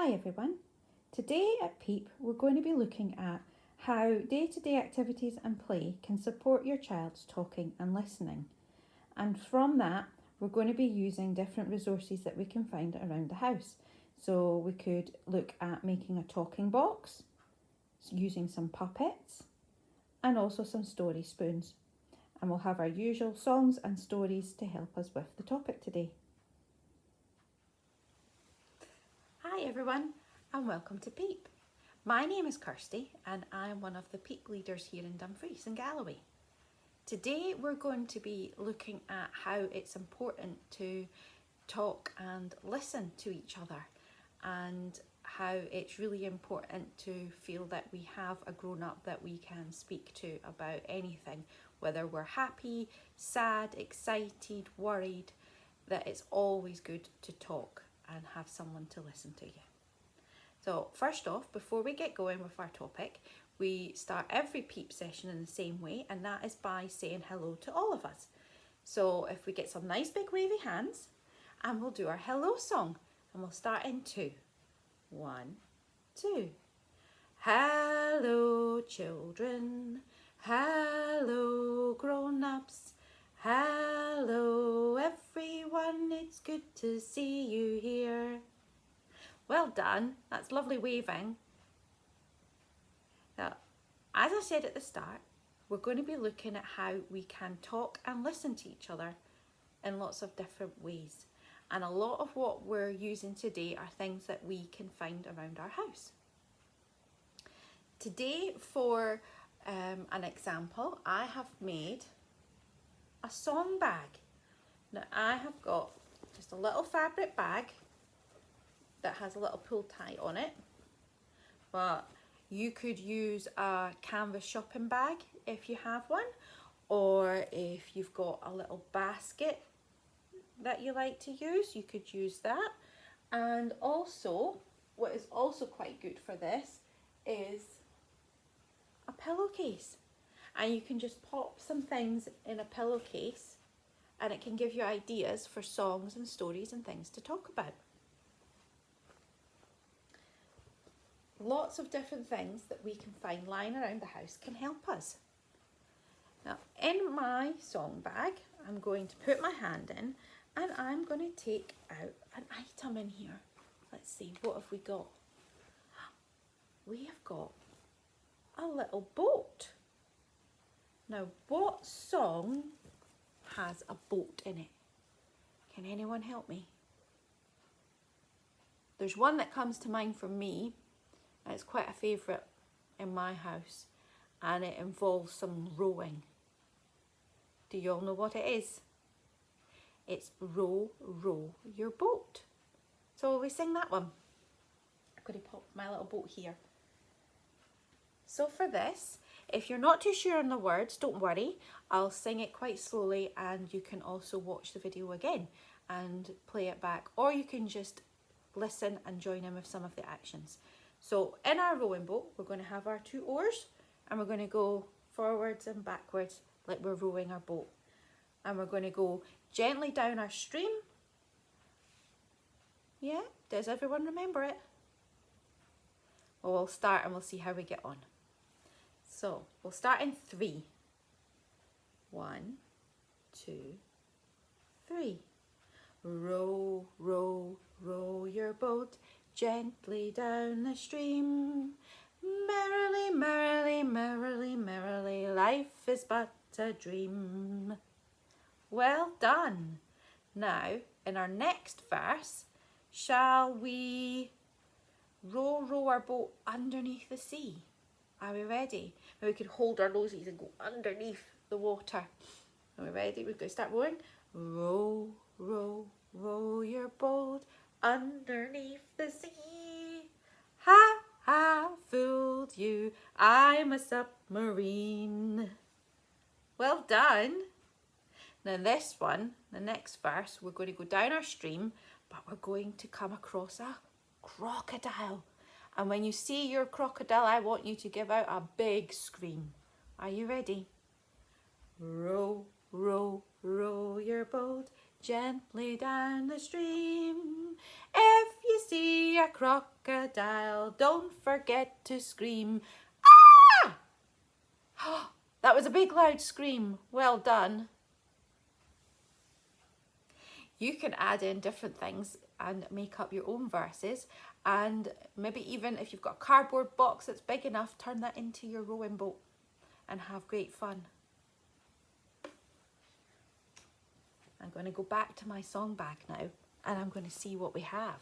Hi everyone. Today at PEEP we're going to be looking at how day-to-day activities and play can support your child's talking and listening. And from that we're going to be using different resources that we can find around the house. So we could look at making a talking box, using some puppets and also some story spoons. And we'll have our usual songs and stories to help us with the topic today. Hi everyone and welcome to PEEP. My name is Kirsty and I'm one of the PEEP leaders here in Dumfries and Galloway. Today we're going to be looking at how it's important to talk and listen to each other, and how it's really important to feel that we have a grown-up that we can speak to about anything, whether we're happy, sad, excited, worried, that it's always good to talk and have someone to listen to you. So first off, before we get going with our topic, we start every PEEP session in the same way, and that is by saying hello to all of us. So if we get some nice big wavy hands, and we'll do our hello song, and we'll start in 2. 1, 2. Hello children, hello grown-ups, hello everyone, it's good to see you here. Well done, that's lovely waving. Now, as I said at the start, we're going to be looking at how we can talk and listen to each other in lots of different ways. And a lot of what we're using today are things that we can find around our house. Today, for an example, I have made a song bag. Now I have got just a little fabric bag that has a little pull tie on it, but you could use a canvas shopping bag if you have one, or if you've got a little basket that you like to use, you could use that. And also, what is also quite good for this is a pillowcase, and you can just pop some things in a pillowcase and it can give you ideas for songs and stories and things to talk about. Lots of different things that we can find lying around the house can help us. Now, in my song bag, I'm going to put my hand in and I'm going to take out an item in here. Let's see, what have we got? We have got a little boat. Now, what song has a boat in it? Can anyone help me? There's one that comes to mind for me, and it's quite a favourite in my house, and it involves some rowing. Do you all know what it is? It's Row, Row Your Boat. So we sing that one. I'm going to pop my little boat here. So for this, if you're not too sure on the words, don't worry. I'll sing it quite slowly, and you can also watch the video again and play it back, or you can just listen and join in with some of the actions. So in our rowing boat, we're going to have our 2 oars, and we're going to go forwards and backwards like we're rowing our boat. And we're going to go gently down our stream. Yeah, does everyone remember it? Well, we'll start and we'll see how we get on. So we'll start in 3. 1, 2, 3. Row, row, row your boat gently down the stream. Merrily, merrily, merrily, merrily, life is but a dream. Well done. Now, in our next verse, shall we row, row our boat underneath the sea? Are we ready? Now we could hold our noses and go underneath the water. Are we ready? We're going to start rowing. Row, row, row your boat underneath the sea. Ha, ha, fooled you, I'm a submarine. Well done. Now this one, the next verse, we're going to go down our stream, but we're going to come across a crocodile. And when you see your crocodile, I want you to give out a big scream. Are you ready? Row, row, row your boat gently down the stream. If you see a crocodile, don't forget to scream. Ah! That was a big loud scream. Well done. You can add in different things and make up your own verses, and maybe even if you've got a cardboard box that's big enough, turn that into your rowing boat and have great fun. I'm going to go back to my song bag now and I'm going to see what we have.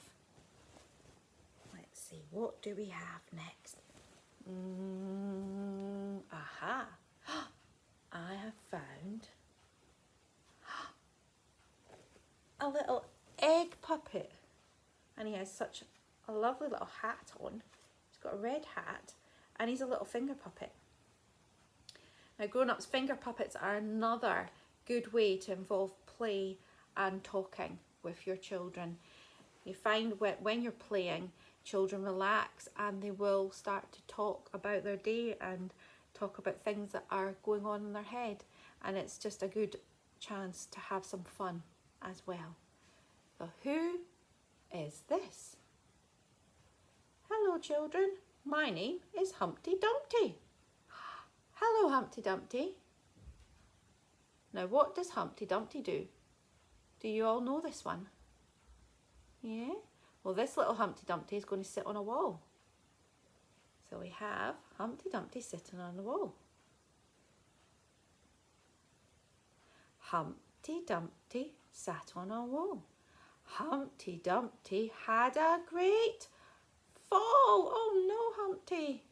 Let's see, what do we have next? Aha! I have found a little egg puppet, and he has such a lovely little hat on. He's got a red hat and he's a little finger puppet. Now, grown-ups, finger puppets are another good way to involve play and talking with your children. You find when you're playing, children relax and they will start to talk about their day and talk about things that are going on in their head, and it's just a good chance to have some fun as well. So who is this? Hello children, my name is Humpty Dumpty. Hello Humpty Dumpty. Now what does Humpty Dumpty do? Do you all know this one? Yeah? Well, this little Humpty Dumpty is going to sit on a wall. So we have Humpty Dumpty sitting on the wall. Humpty Dumpty sat on a wall. Humpty Dumpty had a great fall. Oh no, Humpty.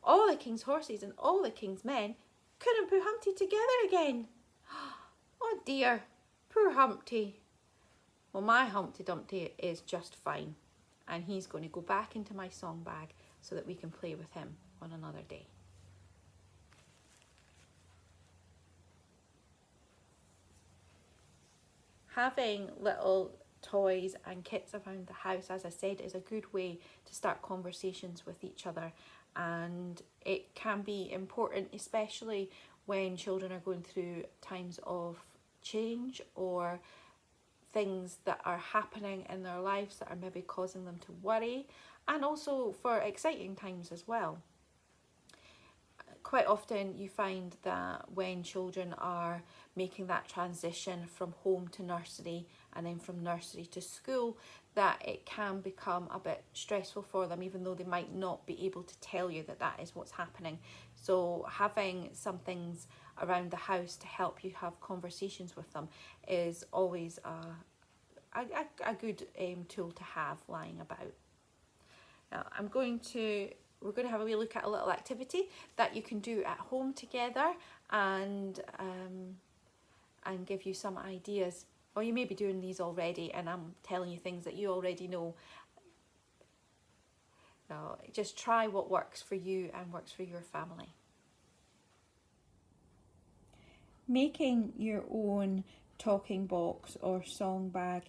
All the king's horses and all the king's men couldn't put Humpty together again. Oh dear, poor Humpty. Well, my Humpty Dumpty is just fine, and he's going to go back into my song bag so that we can play with him on another day. Having little toys and kits around the house, as I said, is a good way to start conversations with each other, and it can be important, especially when children are going through times of change or things that are happening in their lives that are maybe causing them to worry, and also for exciting times as well. Quite often you find that when children are making that transition from home to nursery and then from nursery to school, that it can become a bit stressful for them, even though they might not be able to tell you that that is what's happening. So having some things around the house to help you have conversations with them is always a good tool to have lying about. Now we're going to have a wee look at a little activity that you can do at home together, and give you some ideas. Or you may be doing these already and I'm telling you things that you already know. Now, just try what works for you and works for your family. Making your own talking box or song bag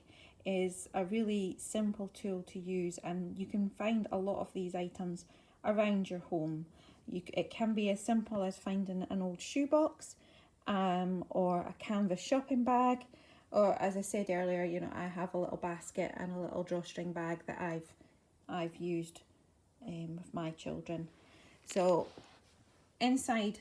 is a really simple tool to use, and you can find a lot of these items around your home. It can be as simple as finding an old shoebox or a canvas shopping bag, or as I said earlier, you know, I have a little basket and a little drawstring bag that I've used with my children. So inside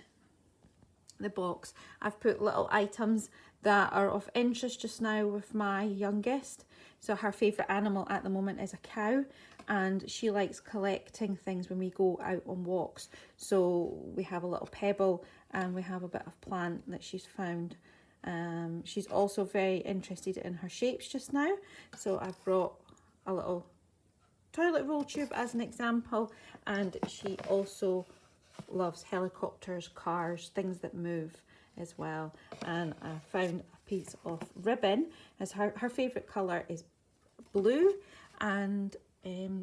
the box I've put little items that are of interest just now with my youngest. So her favourite animal at the moment is a cow, and she likes collecting things when we go out on walks. So we have a little pebble and we have a bit of plant that she's found. She's also very interested in her shapes just now, so I've brought a little toilet roll tube as an example, and she also loves helicopters, cars, things that move as well. And I found a piece of ribbon, as her favourite colour is blue, and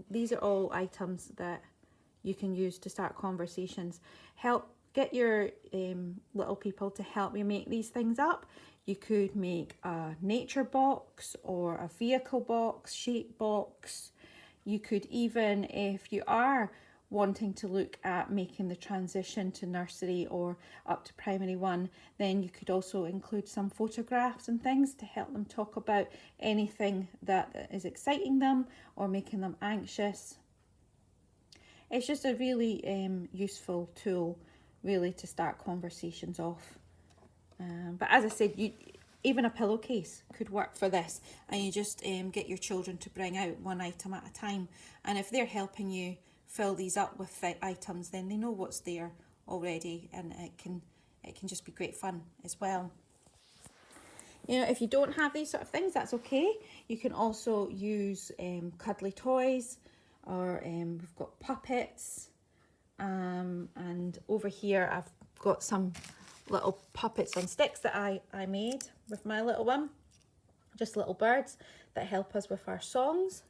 these are all items that you can use to start conversations. Get your little people to help you make these things up. You could make a nature box or a vehicle box, shape box. You could even, if you are wanting to look at making the transition to nursery or up to primary one, then you could also include some photographs and things to help them talk about anything that is exciting them or making them anxious. It's just a really useful tool, really, to start conversations off. But as I said, even a pillowcase could work for this, and you just get your children to bring out one item at a time, and if they're helping you fill these up with items, then they know what's there already, and it can just be great fun as well. You know, if you don't have these sort of things, that's okay. You can also use cuddly toys, or we've got puppets, and over here I've got some little puppets on sticks that I made with my little one, just little birds that help us with our songs.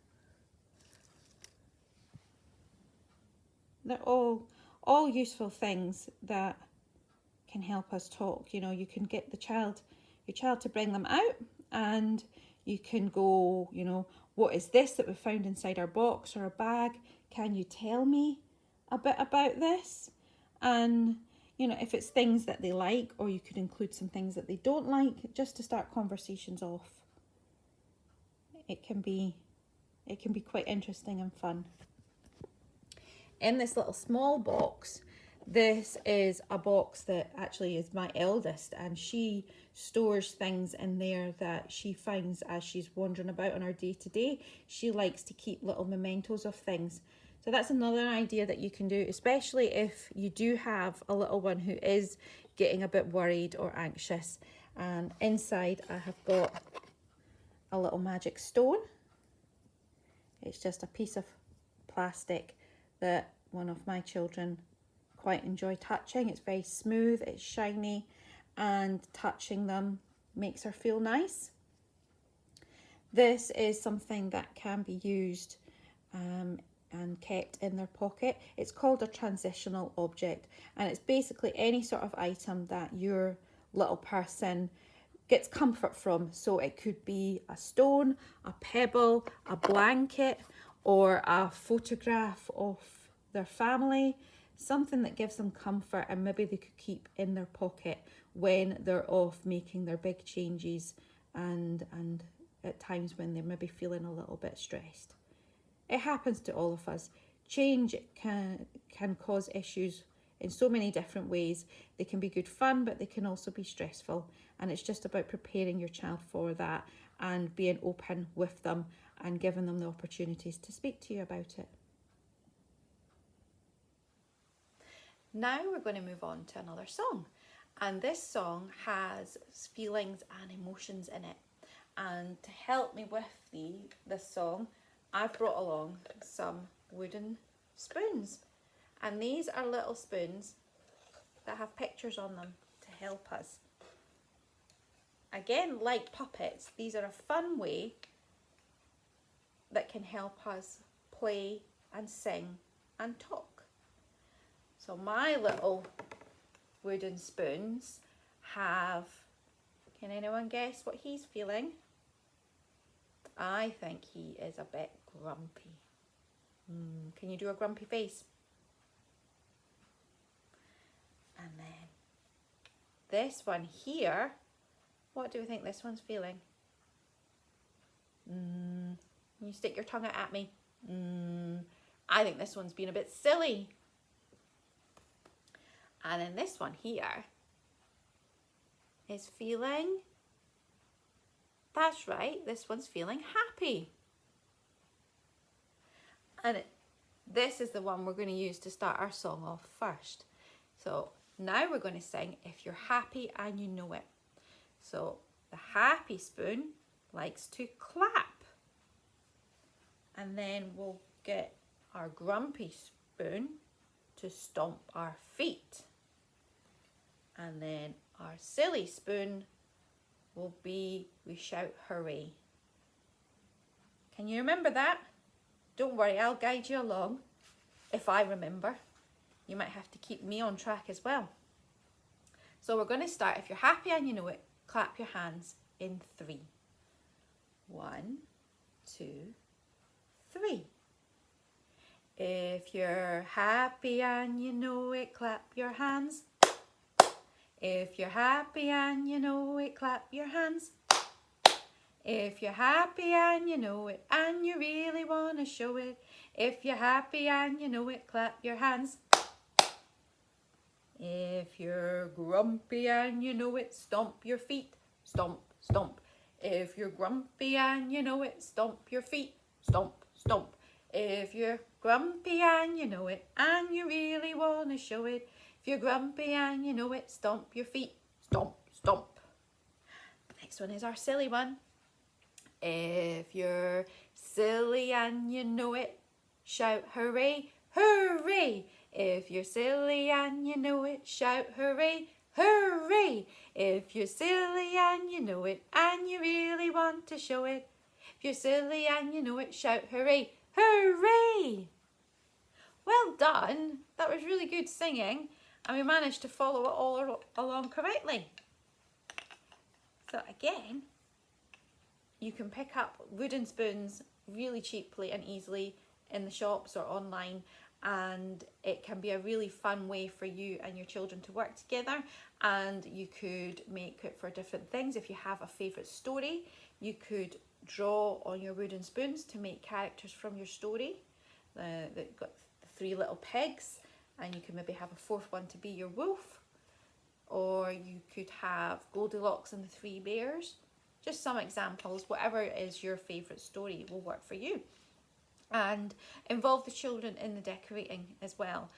They're all useful things that can help us talk. You know, you can get your child to bring them out, and you can go, you know, what is this that we found inside our box or our bag? Can you tell me a bit about this? And you know, if it's things that they like, or you could include some things that they don't like, just to start conversations off. It can be quite interesting and fun. In this little small box, this is a box that actually is my eldest, and she stores things in there that she finds as she's wandering about on her day-to-day. She likes to keep little mementos of things. So that's another idea that you can do, especially if you do have a little one who is getting a bit worried or anxious. And inside I have got a little magic stone. It's just a piece of plastic that one of my children quite enjoy touching. It's very smooth, it's shiny, and touching them makes her feel nice. This is something that can be used and kept in their pocket. It's called a transitional object, and it's basically any sort of item that your little person gets comfort from. So it could be a stone, a pebble, a blanket, or a photograph of their family, something that gives them comfort and maybe they could keep in their pocket when they're off making their big changes and at times when they're maybe feeling a little bit stressed. It happens to all of us. Change can cause issues in so many different ways. They can be good fun, but they can also be stressful. And it's just about preparing your child for that and being open with them and giving them the opportunities to speak to you about it. Now we're going to move on to another song. And this song has feelings and emotions in it. And to help me with this song, I've brought along some wooden spoons. And these are little spoons that have pictures on them to help us. Again, like puppets, these are a fun way that can help us play and sing and talk. So my little wooden spoons have, can anyone guess what he's feeling? I think he is a bit grumpy. Can you do a grumpy face? And then this one here, what do we think this one's feeling? Can you stick your tongue out at me? I think this one's been a bit silly. And then this one here is feeling, that's right, this one's feeling happy. And this is the one we're going to use to start our song off first. So now we're going to sing If You're Happy and You Know It. So the happy spoon likes to clap. And then we'll get our grumpy spoon to stomp our feet. And then our silly spoon will be, we shout hooray. Can you remember that? Don't worry, I'll guide you along if I remember. You might have to keep me on track as well. So we're going to start, if you're happy and you know it, clap your hands in 3. 1, 2, 3. If you're happy and you know it, clap your hands. If you're happy and you know it, clap your hands. If you're happy and you know it, and you really want to show it. If you're happy and you know it, clap your hands. If you're grumpy and you know it, stomp your feet. Stomp, stomp. If you're grumpy and you know it, stomp your feet. Stomp, stomp. If you're grumpy and you know it, and you really want to show it. If you're grumpy and you know it, stomp your feet. Stomp, stomp. Next one is our silly one. If you're silly and you know it, shout hooray, hooray. If you're silly and you know it, shout hooray, hooray. If you're silly and you know it, and you really want to show it. If you're silly and you know it, shout hooray, hooray. Well done. That was really good singing, and we managed to follow it all along correctly. So again, you can pick up wooden spoons really cheaply and easily in the shops or online, and it can be a really fun way for you and your children to work together. And you could make it for different things. If you have a favourite story, you could draw on your wooden spoons to make characters from your story. They've got the 3 little pigs, and you can maybe have a 4th one to be your wolf, or you could have Goldilocks and the 3 bears. Just some examples. Whatever is your favourite story will work for you. And involve the children in the decorating as well.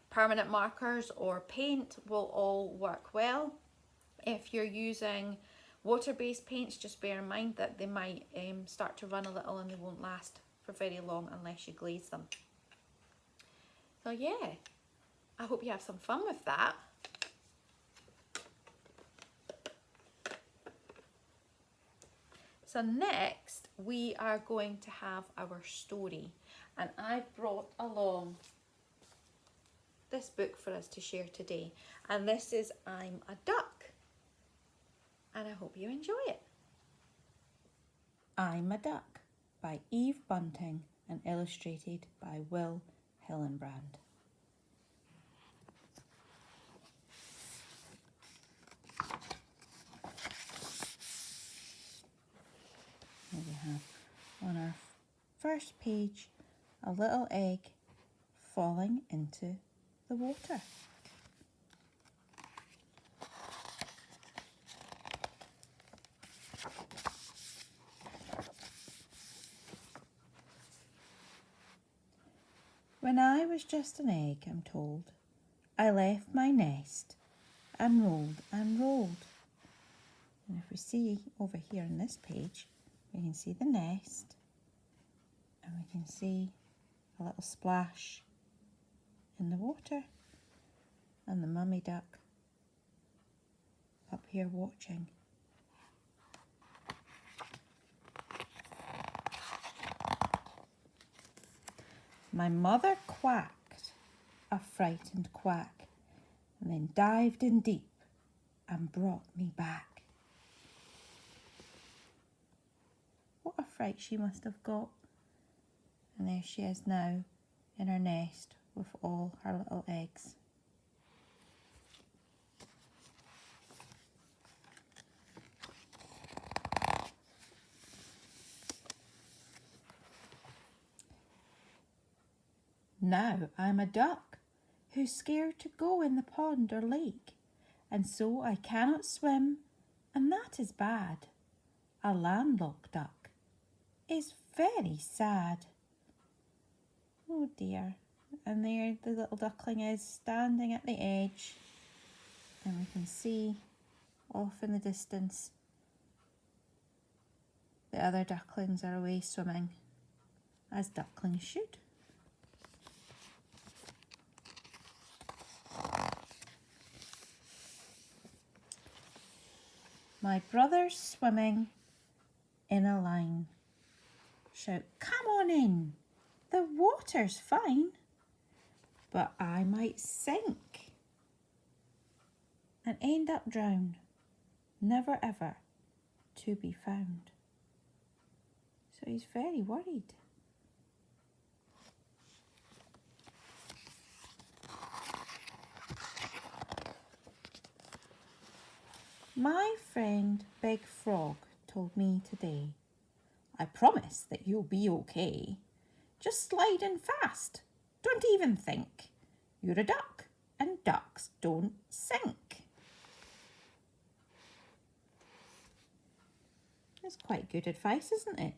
Permanent markers or paint will all work well. If you're using water-based paints, just bear in mind that they might start to run a little, and they won't last for very long unless you glaze them. So yeah, I hope you have some fun with that. So next we are going to have our story, and I've brought along this book for us to share today, and this is I'm a Duck, and I hope you enjoy it. I'm a Duck by Eve Bunting and illustrated by Will Hillenbrand. Here we have on our first page a little egg falling into the water. When I was just an egg, I'm told, I left my nest and rolled and rolled. And if we see over here on this page, we can see the nest, and we can see a little splash in the water, and the mummy duck up here watching. My mother quacked a frightened quack, and then dived in deep and brought me back. What a fright she must have got. And there she is now in her nest with all her little eggs. Now I'm a duck who's scared to go in the pond or lake, and so I cannot swim, and that is bad. A landlocked duck is very sad. Oh dear. And there the little duckling is standing at the edge, and we can see off in the distance the other ducklings are away swimming, as ducklings should. My brother's swimming in a line. Shout, come on in, the water's fine. But I might sink and end up drowned, never ever to be found. So he's very worried. My friend Big Frog told me today, I promise that you'll be okay. Just slide in fast. Don't even think. You're a duck and ducks don't sink. That's quite good advice, isn't it?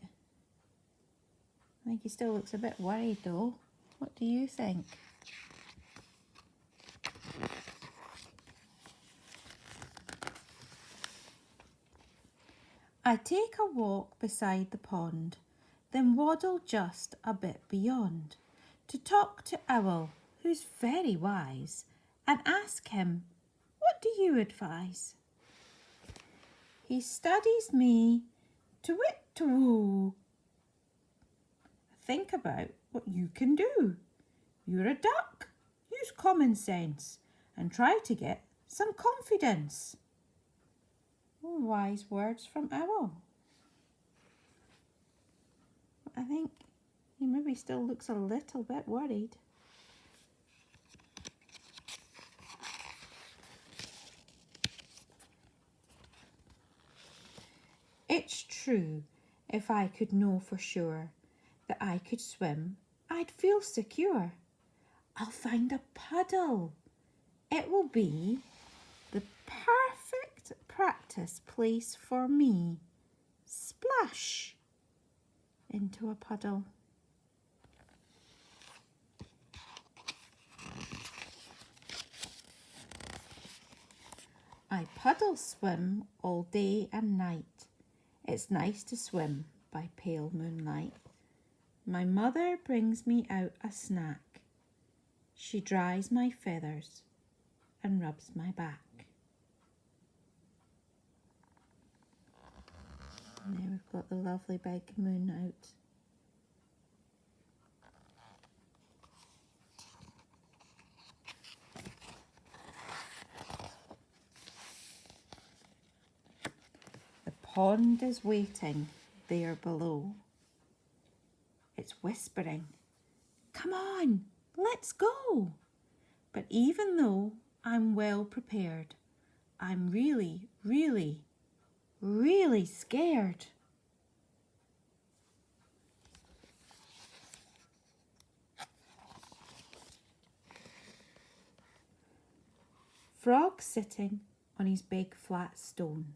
I think he still looks a bit worried though. What do you think? I take a walk beside the pond, then waddle just a bit beyond to talk to Owl, who's very wise, and ask him, what do you advise? He studies me to wit to woo. Think about what you can do. You're a duck. Use common sense and try to get some confidence. Oh, wise words from Owl. I think he maybe still looks a little bit worried. It's true, if I could know for sure that I could swim, I'd feel secure. I'll find a puddle. It will be the perfect practice place for me. Splash into a puddle. I puddle swim all day and night. It's nice to swim by pale moonlight. My mother brings me out a snack. She dries my feathers and rubs my back. And there we've got the lovely big moon out. The pond is waiting there below. It's whispering, come on, let's go. But even though I'm well prepared, I'm really, really, really scared. Frog sitting on his big flat stone.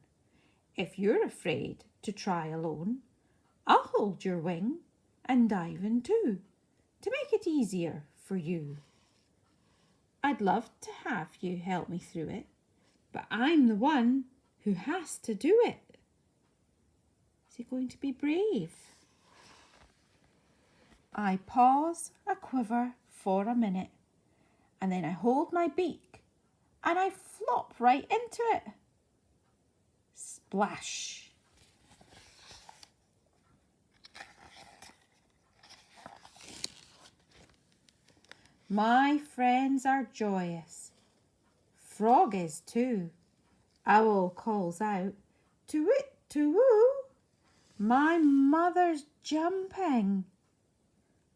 If you're afraid to try alone, I'll hold your wing and dive in too, to make it easier for you. I'd love to have you help me through it, but I'm the one who has to do it. Is he going to be brave? I pause a quiver for a minute, and then I hold my beak and I flop right into it. Splash! My friends are joyous. Frog is too. Owl calls out, to wit to woo. My mother's jumping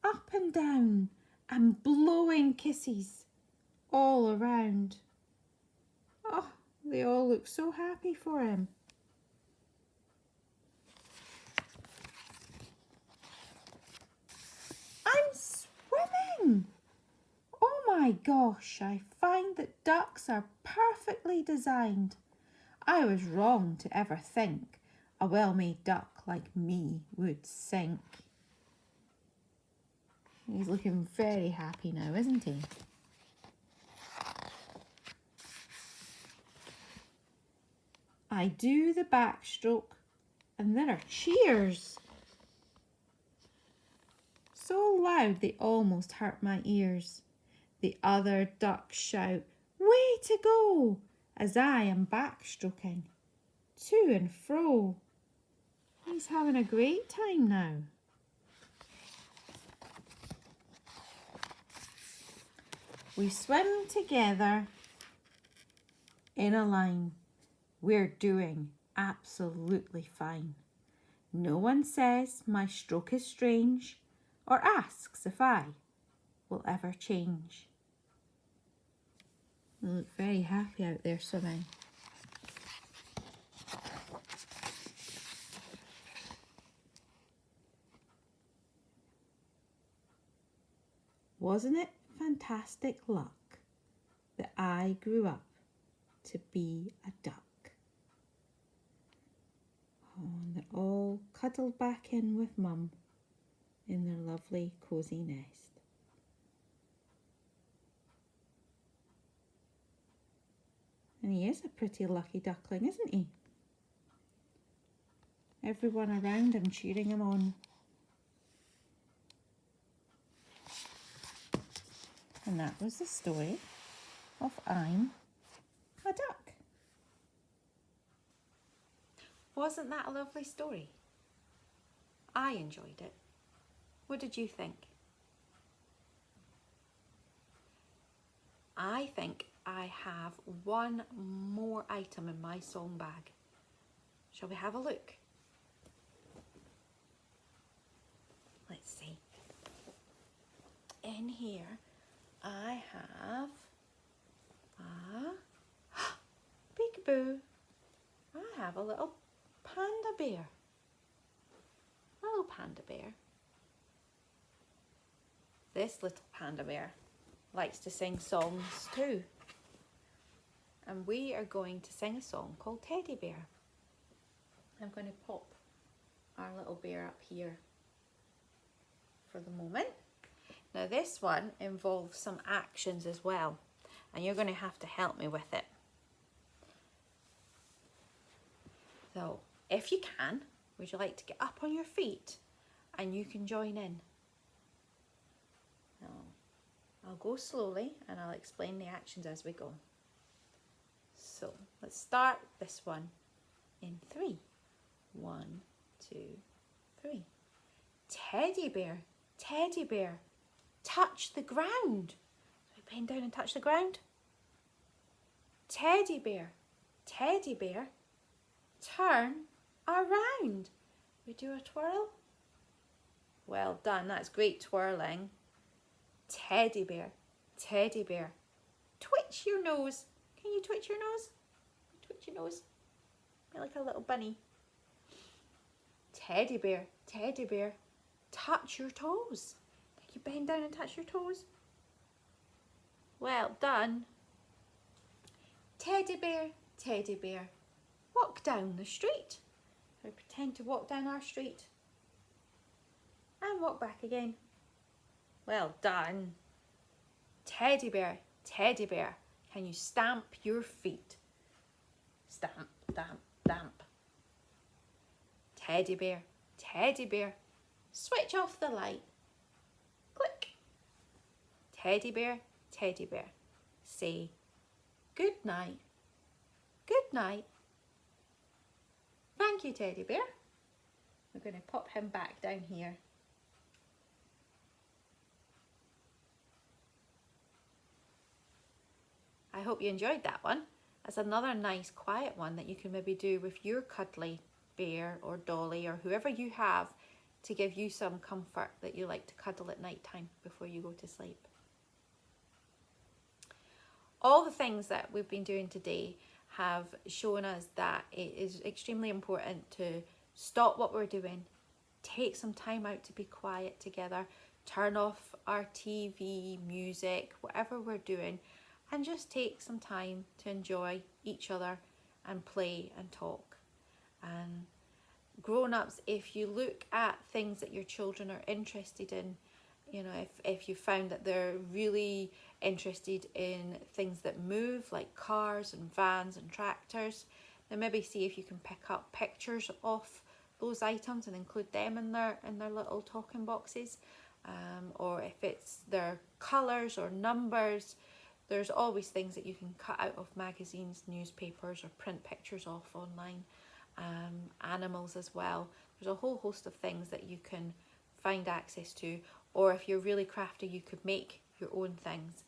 up and down and blowing kisses all around. Oh, they all look so happy for him. I'm swimming. Oh my gosh, I find that ducks are perfectly designed. I was wrong to ever think a well-made duck like me would sink. He's looking very happy now, isn't he? I do the backstroke and there are cheers. So loud they almost hurt my ears. The other ducks shout, way to go, as I am backstroking to and fro. He's having a great time now. We swim together in a line. We're doing absolutely fine. No one says my stroke is strange or asks if I will ever change. They look very happy out there swimming. wasn't it fantastic luck that I grew up to be a duck? Oh, and they're all cuddled back in with Mum in their lovely cosy nest. And he is a pretty lucky duckling, isn't he? Everyone around him cheering him on. And that was the story of I'm a Duck. Wasn't that a lovely story? I enjoyed it. What did you think? I think I have one more item in my song bag. Shall we have a look? Let's see. In here I have a peekaboo. I have a little panda bear. Hello, panda bear. This little panda bear likes to sing songs too. And we are going to sing a song called Teddy Bear. I'm going to pop our little bear up here for the moment. Now this one involves some actions as well, and you're going to have to help me with it. So if you can, would you like to get up on your feet and you can join in? Now, I'll go slowly and I'll explain the actions as we go. So let's start this one in 3. 1, 2, 3. Teddy bear, teddy bear, touch the ground. So we bend down and touch the ground. Teddy bear, turn around. We do a twirl. Well done, that's great twirling. Teddy bear, twitch your nose. Can you twitch your nose? Twitch your nose. Be like a little bunny. Teddy bear, touch your toes. Can you bend down and touch your toes? Well done. Teddy bear, walk down the street. So pretend to walk down our street. And walk back again. Well done. Teddy bear, can you stamp your feet? Stamp, stamp, stamp. Teddy bear, switch off the light. Click. Teddy bear, say good night. Good night. Thank you, Teddy bear. We're going to pop him back down here. I hope you enjoyed that one. That's another nice quiet one that you can maybe do with your cuddly bear or dolly or whoever you have to give you some comfort that you like to cuddle at night time before you go to sleep. All the things that we've been doing today have shown us that it is extremely important to stop what we're doing, take some time out to be quiet together, turn off our TV, music, whatever we're doing, and just take some time to enjoy each other and play and talk. And grown-ups, if you look at things that your children are interested in, you know, if you found that they're really interested in things that move, like cars and vans and tractors, then maybe see if you can pick up pictures of those items and include them in their little talking boxes. Or if it's their colours or numbers, there's always things that you can cut out of magazines, newspapers, or print pictures off online. Animals as well. There's a whole host of things that you can find access to, or if you're really crafty, you could make your own things.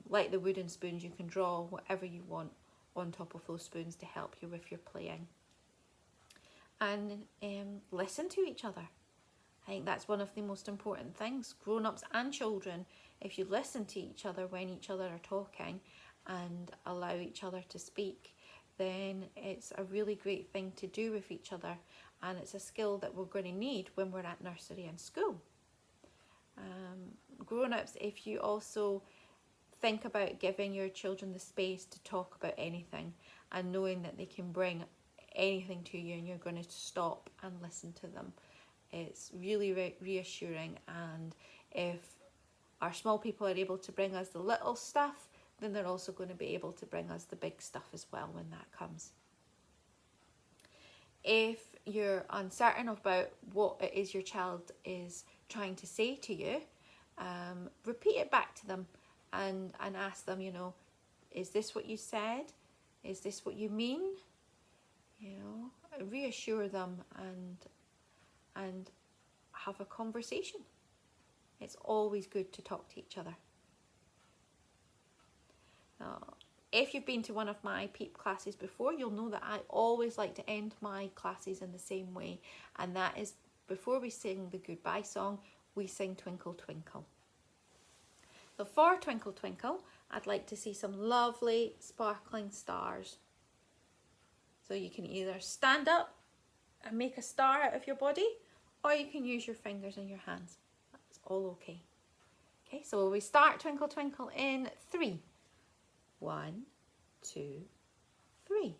Like the wooden spoons, you can draw whatever you want on top of those spoons to help you with your playing. And listen to each other. I think that's one of the most important things. Grown-ups and children, if you listen to each other when each other are talking and allow each other to speak, then it's a really great thing to do with each other, and it's a skill that we're going to need when we're at nursery and school. Grown-ups, if you also think about giving your children the space to talk about anything and knowing that they can bring anything to you and you're going to stop and listen to them, it's really reassuring. And if our small people are able to bring us the little stuff, then they're also going to be able to bring us the big stuff as well when that comes. If you're uncertain about what it is your child is trying to say to you, repeat it back to them and ask them, you know, is this what you said? Is this what you mean? You know, reassure them and have a conversation. It's always good to talk to each other. If you've been to one of my PEEP classes before, you'll know that I always like to end my classes in the same way, and that is before we sing the goodbye song, we sing Twinkle Twinkle. So for Twinkle Twinkle, I'd like to see some lovely sparkling stars. So you can either stand up and make a star out of your body, or you can use your fingers and your hands. That's all okay. Okay, so we start Twinkle Twinkle in 3. 1, 2, 3.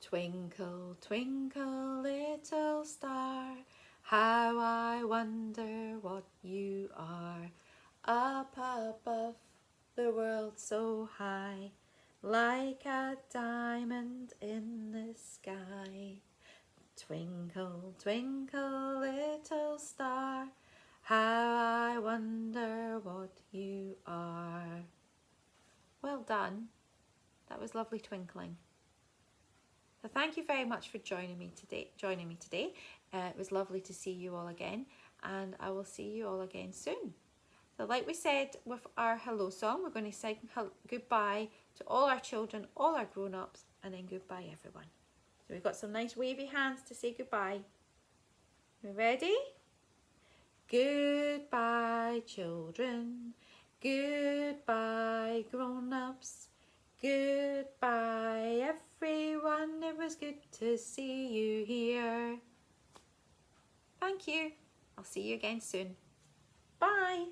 Twinkle, twinkle, little star, how I wonder what you are. Up above the world so high, like a diamond in the sky. Twinkle, twinkle, little star, how I wonder what you are. Well done. That was lovely twinkling. So thank you very much for joining me today. It was lovely to see you all again, and I will see you all again soon. So like we said with our hello song, we're going to sing goodbye to all our children, all our grown-ups, and then goodbye everyone. So we've got some nice wavy hands to say goodbye. You ready? Goodbye children. Goodbye grown-ups, goodbye everyone, it was good to see you here. Thank you, I'll see you again soon. Bye.